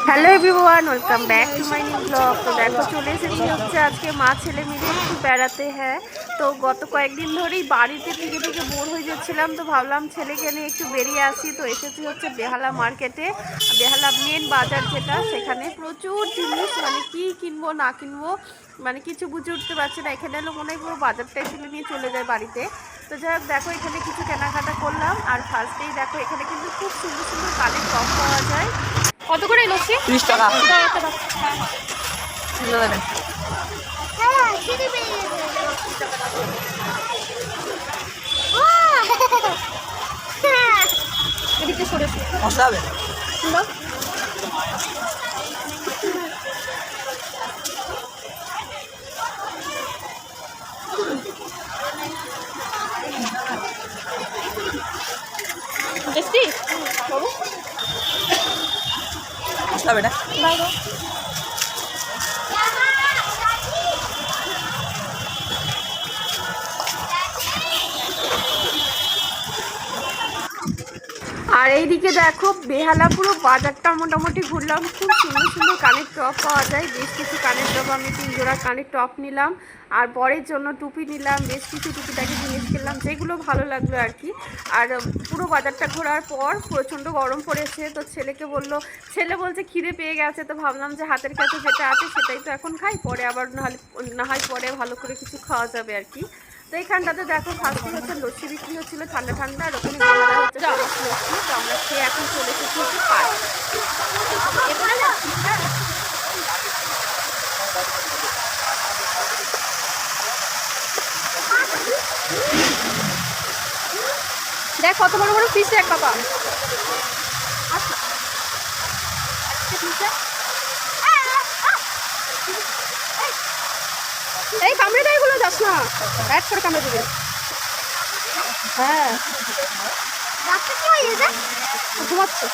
Hello everyone, welcome back to my new blog. তো দেখো চলে এসেছি হচ্ছে আজকে মা ছেলে মিলে একটু বেড়াতে। হ্যাঁ, তো গত কয়েকদিন ধরেই বাড়িতে থেকে থেকে বোর হয়ে যাচ্ছিলাম, তো ভাবলাম ছেলেকে নিয়ে একটু বেরিয়ে আসি। তো এসেছি হচ্ছে বেহালা মার্কেটে, বেহালা মেন বাজার যেটা, সেখানে প্রচুর জিনিস, মানে কি কিনবো না কিনবো মানে কিছু বুঝে উঠতে পারছি না। এখানে এলো মনে হয় পুরো বাজারটাই তুলে নিয়ে চলে যায় বাড়িতে। তো যাই হোক, দেখো এখানে কিছু কেনাকাটা করলাম। আর ফার্স্টেই দেখো এখানে কিন্তু খুব সুন্দর সুন্দর কানের টপ পাওয়া যায়। কত করে লস্যি? 30 টাকা। এদিকে সরে মশলা হবে। টেস্টি মশলা বেটা। আর এইদিকে দেখো বেহালা পুরো বাজারটা মোটামুটি ঘুরলাম। খুব সুন্দর সুন্দর কানের টপ পাওয়া যায়, বেশ কিছু কানের টপ, আমি 3 জোড়া কানের টপ নিলাম। আর বরের জন্য টুপি নিলাম, বেশ কিছু টুপিটাকে জিনিস কিনলাম, যেগুলো ভালো লাগলো আর কি। আর পুরো বাজারটা ঘোরার পর প্রচণ্ড গরম পড়েছে, তো ছেলে বলছে খিদে পেয়ে গেছে। তো ভাবলাম যে হাতের কাছে যেটা আছে সেটাই তো এখন খাই, পরে আবার না হয় পরে ভালো করে কিছু খাওয়া যাবে আর কি। তো এইখানটাতে দেখো ফার্স্টে হচ্ছে লস্যি বিক্রি হচ্ছিলো ঠান্ডা ঠান্ডা, আর ওখানে বেহালা হচ্ছে লস্যি। তো আমরা খেয়ে এখন চলে এসেছি হচ্ছে পার্ক। দেখ কত বড় বড় ফিশ দেখ বাবা। এই কামড়ে দেয়, এগুলো যাস না, ব্যাট করে কামড়ে দেবে। হ্যাঁ, ঘুমাচ্ছে।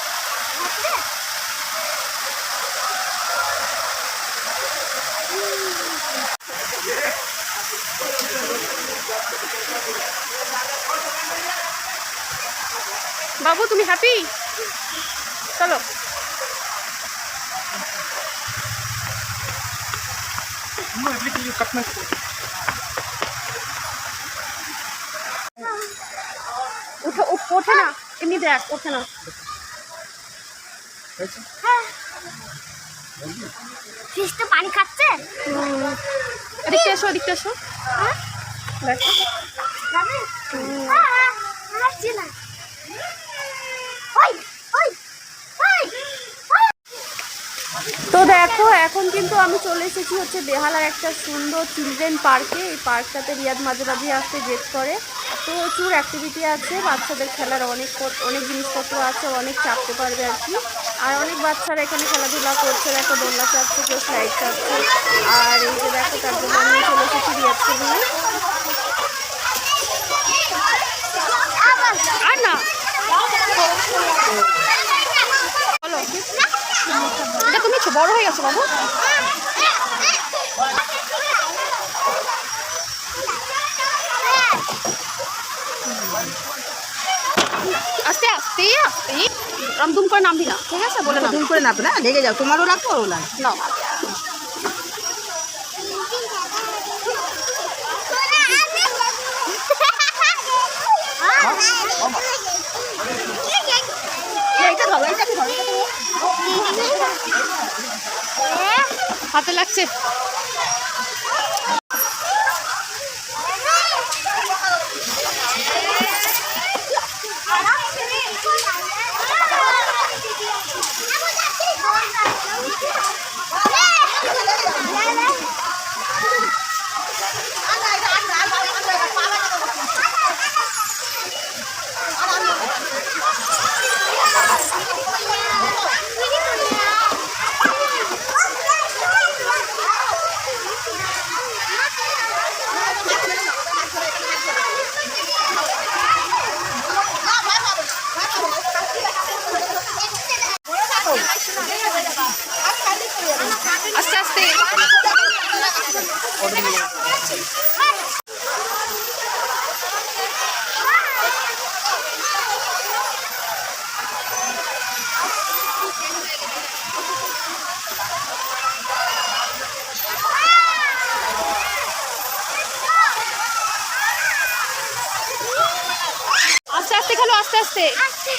বাবু তুমি হ্যাপি? চলো। ওঠে না, এমনি দেখ ওঠে না। ফিশটা পানি খাচ্ছে। এদিকটা এসো, এদিকটা এসো। দেখো আসছে না। তো দেখো এখন কিন্তু আমি চলে এসেছি হচ্ছে বেহালার একটা সুন্দর চিলড্রেন পার্কে। এই পার্কটাতে রিয়াদ মাঝে মাঝে আসতে জেদ করে। প্রচুর অ্যাক্টিভিটি আছে, বাচ্চাদের খেলার অনেক জিনিসপত্র আছে, অনেক চাপতে পারবে আর কি। আর অনেক বাচ্চারা এখানে খেলাধুলা করছে, দেখো দোলনা চাপছে, কেউ স্লাইড চাপছে। আর এই যে দেখো, তার জন্য আমি চলে এসেছি রিয়াদকে নিয়ে। আর না বলো, এটা তুমি বড় হয়ে গেছো বাবু। আস্তে আস্তে আস্তে রামধুম করে নামবি না, ঠিক আছে? বলে ধুম করে নাপবে না, লেগে যাও, তোমারও লাগবে ওরও লাগবে। নাও। হাতে লাগছে। আস্তে।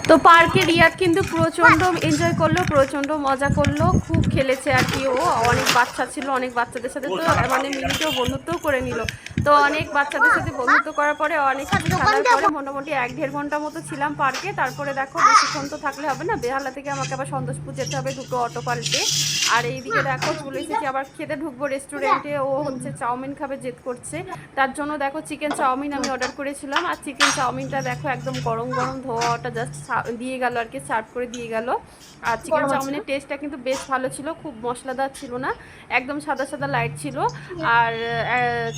তো পার্কে রিয়াদ কিন্তু প্রচণ্ড এনজয় করলো, প্রচণ্ড মজা করলো, খুব খেলেছে আর কি। ও অনেক বাচ্চা ছিল, অনেক বাচ্চাদের সাথে তো মানে মিনিটেও বন্ধুত্বও করে নিল। তো অনেক বাচ্চাদের সাথে বন্ধুত্ব করার পরে অনেক কিছু খেলার পরে মোটামুটি 1-1.5 ঘন্টা মতো ছিলাম পার্কে। তারপরে দেখো বেশিক্ষণ তো থাকলে হবে না, বেহালা থেকে আমাকে আবার সন্তোষপুর যেতে হবে 2টো অটো পাল্টে। আর এইদিকে দেখো চলে এসেছি আবার খেতে ঢুকবো রেস্টুরেন্টে। ও হচ্ছে চাউমিন খাবে জেদ করছে, তার জন্য দেখো চিকেন চাউমিন আমি অর্ডার করেছিলাম। আর চিকেন চাউমিনটা দেখো একদম গরম গরম ধোয়াটা জাস্ট দিয়ে গেল আর কি, সার্ভ করে দিয়ে গেল। আর চিকেন চাউমিনের টেস্টটা কিন্তু বেশ ভালো ছিল, খুব মশলাদার ছিল না, একদম সাদা সাদা লাইট ছিল। আর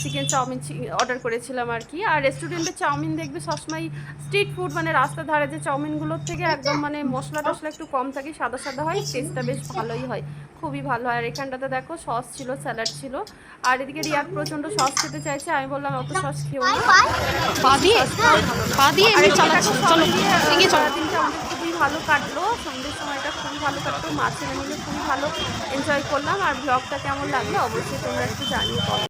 চিকেন চাউমিন অর্ডার করেছিলাম আর কি। আর রেস্টুরেন্টের চাউমিন দেখবে সবসময় স্ট্রিট ফুড মানে রাস্তার ধারে যে চাউমিনগুলোর থেকে একদম মানে মশলা টশলা একটু কম থাকে, সাদা সাদা হয়, টেস্টটা বেশ ভালোই হয়, খুবই ভালো হয়। আর এখানটাতে দেখো সস ছিল, স্যালাড ছিল। আর এদিকে রিয়াদ প্রচণ্ড সস খেতে চাইছে, আমি বললাম অত সস খেও না, সারাদিনটা আমাদের খুবই ভালো কাটলো, সন্ধ্যের সময়টা খুবই ভালো কাটলো, মাছের মিলে খুবই ভালো এনজয় করলাম। আর ব্লগটা কেমন লাগলো অবশ্যই তোমরা একটু জানিয়ে